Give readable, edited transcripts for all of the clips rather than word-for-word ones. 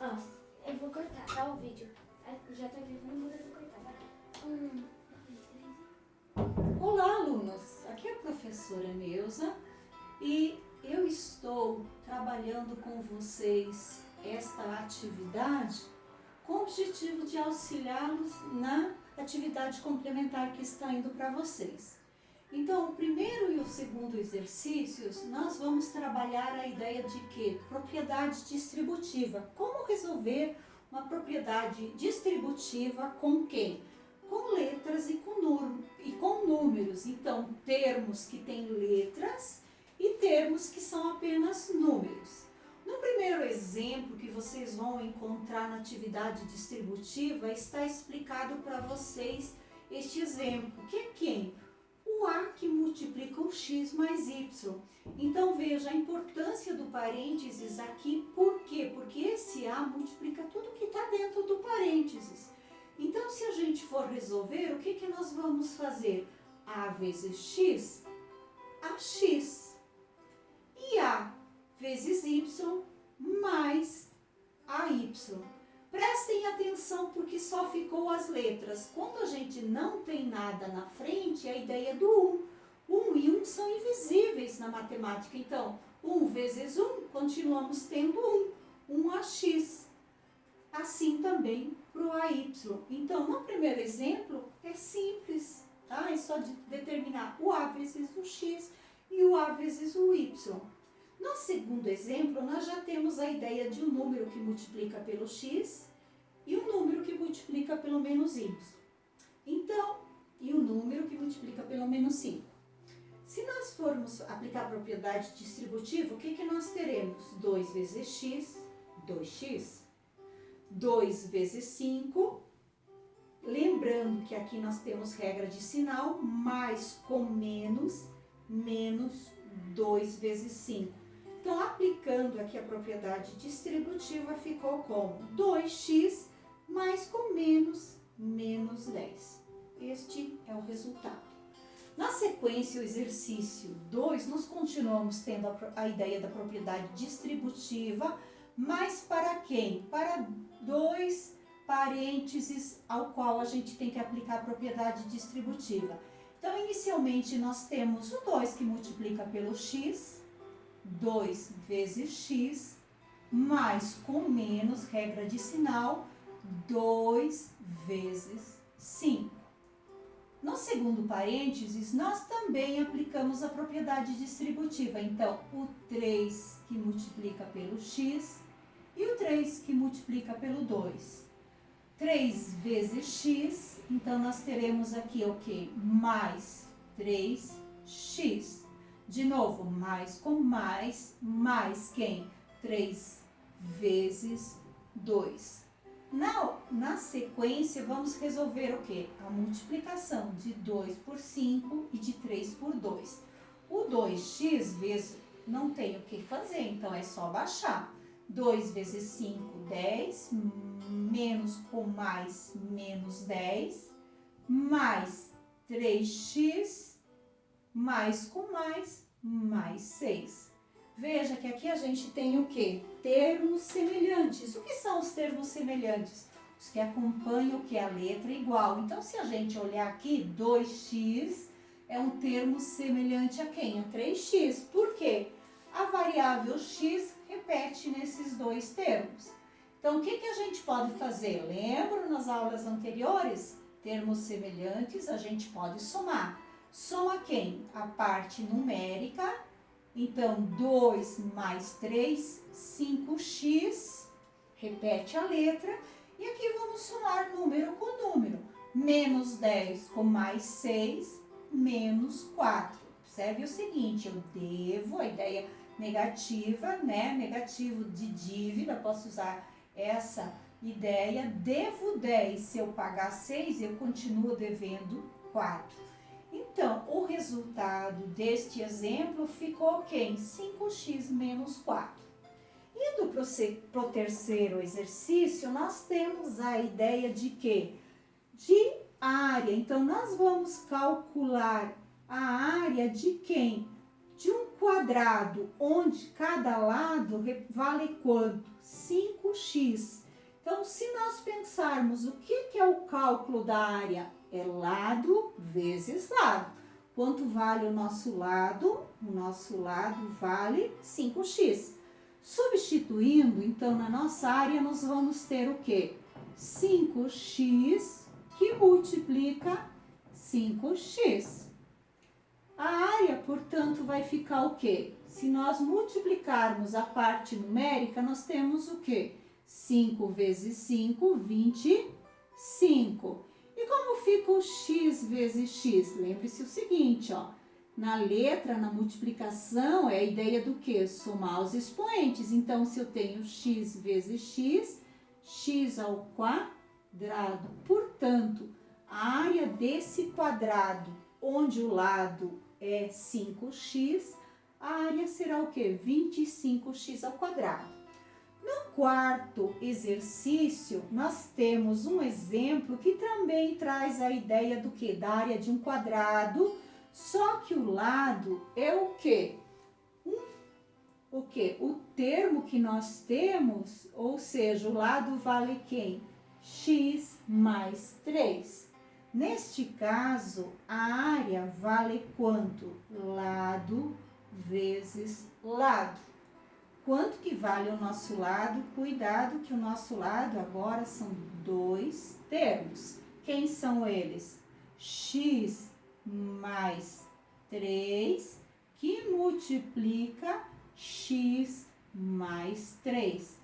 Ó, eu vou cortar, tá? O vídeo. Já tá gravando, mas eu vou cortar. Um, dois, três. Olá, alunos! Aqui é a professora Neuza e eu estou trabalhando com vocês esta atividade com o objetivo de auxiliá-los na atividade complementar que está indo para vocês. Então, o primeiro e o segundo exercícios, nós vamos trabalhar a ideia de que? Propriedade distributiva. Como resolver uma propriedade distributiva com quem? Com letras e com números. Então, termos que têm letras e termos que são apenas números. No primeiro exemplo que vocês vão encontrar na atividade distributiva, está explicado para vocês este exemplo, que é quem? O A que multiplica o X mais Y. Então, veja a importância do parênteses aqui, por quê? Porque esse A multiplica tudo que está dentro do parênteses. Então, se a gente for resolver, o que nós vamos fazer? A vezes X, AX. E A vezes Y mais AY. Prestem atenção porque só ficou as letras. Quando a gente não tem nada na frente, é a ideia do 1. 1 e 1 são invisíveis na matemática. Então, 1 vezes 1, continuamos tendo 1. 1AX. Assim também para o AY. Então, no primeiro exemplo, é simples. Tá? É só determinar o A vezes o X e o A vezes o Y. No segundo exemplo, nós já temos a ideia de um número que multiplica pelo x e um número que multiplica pelo menos y. Então, e um número que multiplica pelo menos 5. Se nós formos aplicar a propriedade distributiva, o que nós teremos? 2 vezes x, 2x. 2 vezes 5. Lembrando que aqui nós temos regra de sinal, mais com menos, menos 2 vezes 5. Então, aplicando aqui a propriedade distributiva, ficou como 2x mais com menos, menos 10. Este é o resultado. Na sequência, o exercício 2, nós continuamos tendo a ideia da propriedade distributiva, mas para quem? Para dois parênteses ao qual a gente tem que aplicar a propriedade distributiva. Então, inicialmente, nós temos o 2 que multiplica pelo x, 2 vezes x, mais com menos, regra de sinal, 2 vezes 5. No segundo parênteses, nós também aplicamos a propriedade distributiva. Então, o 3 que multiplica pelo x e o 3 que multiplica pelo 2. 3 vezes x, então nós teremos aqui o que? Mais 3x. De novo, mais com mais quem? 3 vezes 2. Na sequência, vamos resolver o quê? A multiplicação de 2 por 5 e de 3 por 2. O 2x vezes não tem o que fazer, então é só baixar. 2 vezes 5, 10, menos com mais, menos 10, mais 3x, mais com mais 6. Veja que aqui a gente tem o quê? Termos semelhantes. O que são os termos semelhantes? Os que acompanham o que? A letra igual. Então, se a gente olhar aqui, 2x é um termo semelhante a quem? A 3x. Por quê? A variável x repete nesses dois termos. Então, o que a gente pode fazer? Lembram nas aulas anteriores? Termos semelhantes a gente pode somar. Soma quem? A parte numérica. Então, 2 mais 3, 5x, repete a letra. E aqui vamos somar número com número. Menos 10 com mais 6, menos 4. Observe o seguinte, eu devo, a ideia negativa, né? Negativo de dívida, posso usar essa ideia. Devo 10, se eu pagar 6, eu continuo devendo 4. Então, o resultado deste exemplo ficou quem? 5x menos 4. Indo para o terceiro exercício, nós temos a ideia de quê? De área. Então, nós vamos calcular a área de quem? De um quadrado, onde cada lado vale quanto? 5 5x. Então, se nós pensarmos o que é o cálculo da área, é lado vezes lado. Quanto vale o nosso lado? O nosso lado vale 5x. Substituindo, então, na nossa área, nós vamos ter o quê? 5x que multiplica 5x. A área, portanto, vai ficar o quê? Se nós multiplicarmos a parte numérica, nós temos o quê? 5 vezes 5, 25. E como fica o x vezes x? Lembre-se o seguinte, ó. Na letra, na multiplicação, é a ideia do quê? Somar os expoentes. Então, se eu tenho x vezes x, x ao quadrado. Portanto, a área desse quadrado, onde o lado é 5x, a área será o quê? 25x ao quadrado. No quarto exercício, nós temos um exemplo que também traz a ideia do quê? Da área de um quadrado, só que o lado é o quê? O quê? O termo que nós temos, ou seja, o lado vale quem? X mais 3. Neste caso, a área vale quanto? Lado vezes lado. Quanto que vale o nosso lado? Cuidado que o nosso lado agora são dois termos. Quem são eles? X mais 3, que multiplica x mais 3.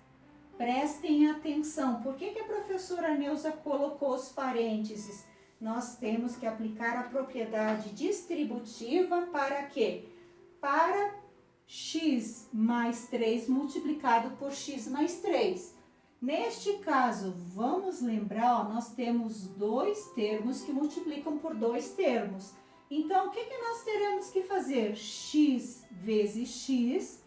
Prestem atenção, por que a professora Neuza colocou os parênteses? Nós temos que aplicar a propriedade distributiva para quê? Para x mais 3 multiplicado por x mais 3. Neste caso, vamos lembrar, ó, nós temos dois termos que multiplicam por dois termos. Então, o que nós teremos que fazer? X vezes x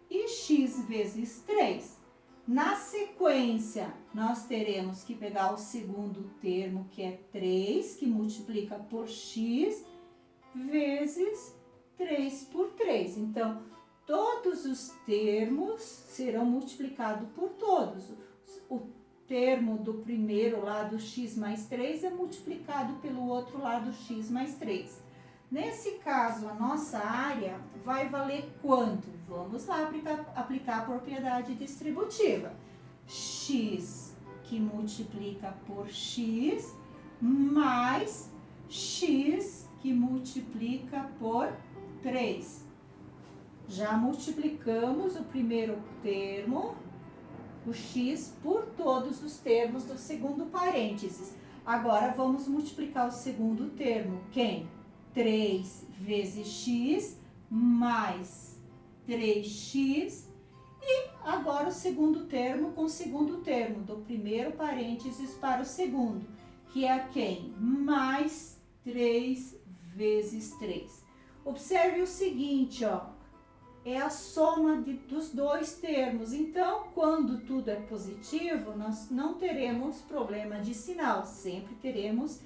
e x vezes 3. Na sequência, nós teremos que pegar o segundo termo, que é 3, que multiplica por x, vezes 3 por 3. Então, todos os termos serão multiplicados por todos. O termo do primeiro lado, x mais 3, é multiplicado pelo outro lado, x mais 3. Nesse caso, a nossa área vai valer quanto? Vamos lá aplicar a propriedade distributiva. X que multiplica por x, mais x que multiplica por 3. Já multiplicamos o primeiro termo, o x, por todos os termos do segundo parênteses. Agora, vamos multiplicar o segundo termo. Quem? 3 vezes x mais 3x. E agora o segundo termo com o segundo termo, do primeiro parênteses para o segundo, que é quem? Mais 3 vezes 3. Observe o seguinte, ó, é a soma dos dois termos. Então, quando tudo é positivo, nós não teremos problema de sinal, sempre teremos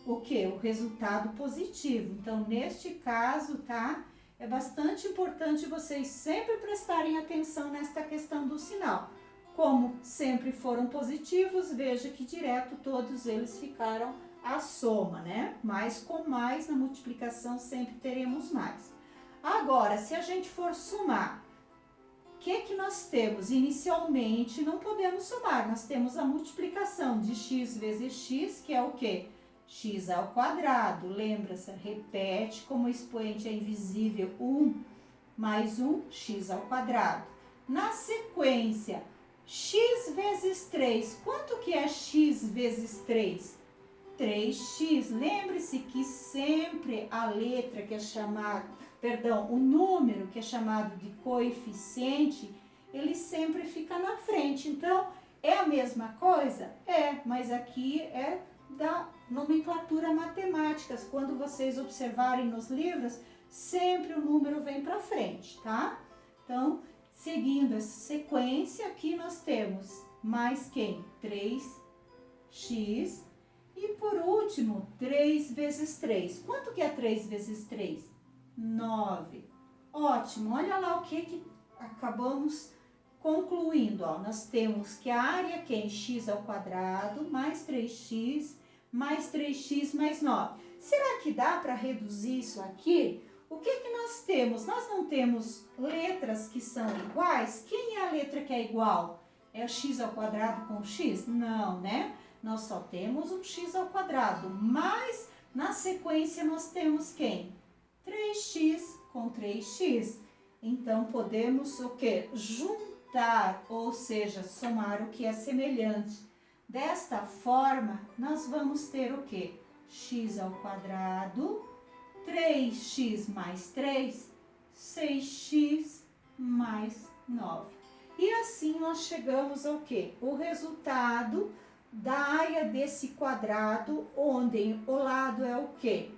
o quê? O resultado positivo. Então, neste caso, tá? É bastante importante vocês sempre prestarem atenção nesta questão do sinal. Como sempre foram positivos, veja que direto todos eles ficaram a soma, né? Mais com mais, na multiplicação sempre teremos mais. Agora, se a gente for somar, o que nós temos? Inicialmente, não podemos somar, nós temos a multiplicação de x vezes x, que é o quê? X ao quadrado, lembra-se, repete, como o expoente é invisível, 1 mais 1, x ao quadrado. Na sequência, x vezes 3, quanto que é x vezes 3? 3x, lembre-se que sempre a letra que é chamada, o número que é chamado de coeficiente, ele sempre fica na frente. Então, é a mesma coisa? É, mas aqui é da nomenclatura matemática. Quando vocês observarem nos livros, sempre o número vem para frente, tá? Então, seguindo essa sequência, aqui nós temos mais quem? 3x. E por último, 3 vezes 3. Quanto que é 3 vezes 3? 9. Ótimo, olha lá o que acabamos Concluindo, ó, nós temos que a área que é x ao quadrado mais 3x mais 3x mais 9. Será que dá para reduzir isso aqui? O que que nós temos? Nós não temos letras que são iguais? Quem é a letra que é igual? É o x ao quadrado com x? Não, né? Nós só temos um x ao quadrado, mas na sequência nós temos quem? 3x com 3x. Então, podemos o quê? Juntar, ou seja, somar o que é semelhante. Desta forma, nós vamos ter o quê? X ao quadrado, 3x mais 3, 6x mais 9. E assim nós chegamos ao quê? O resultado da área desse quadrado, onde o lado é o quê?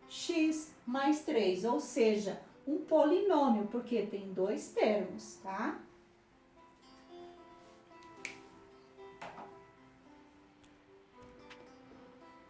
X mais 3, ou seja, um polinômio, porque tem dois termos, tá?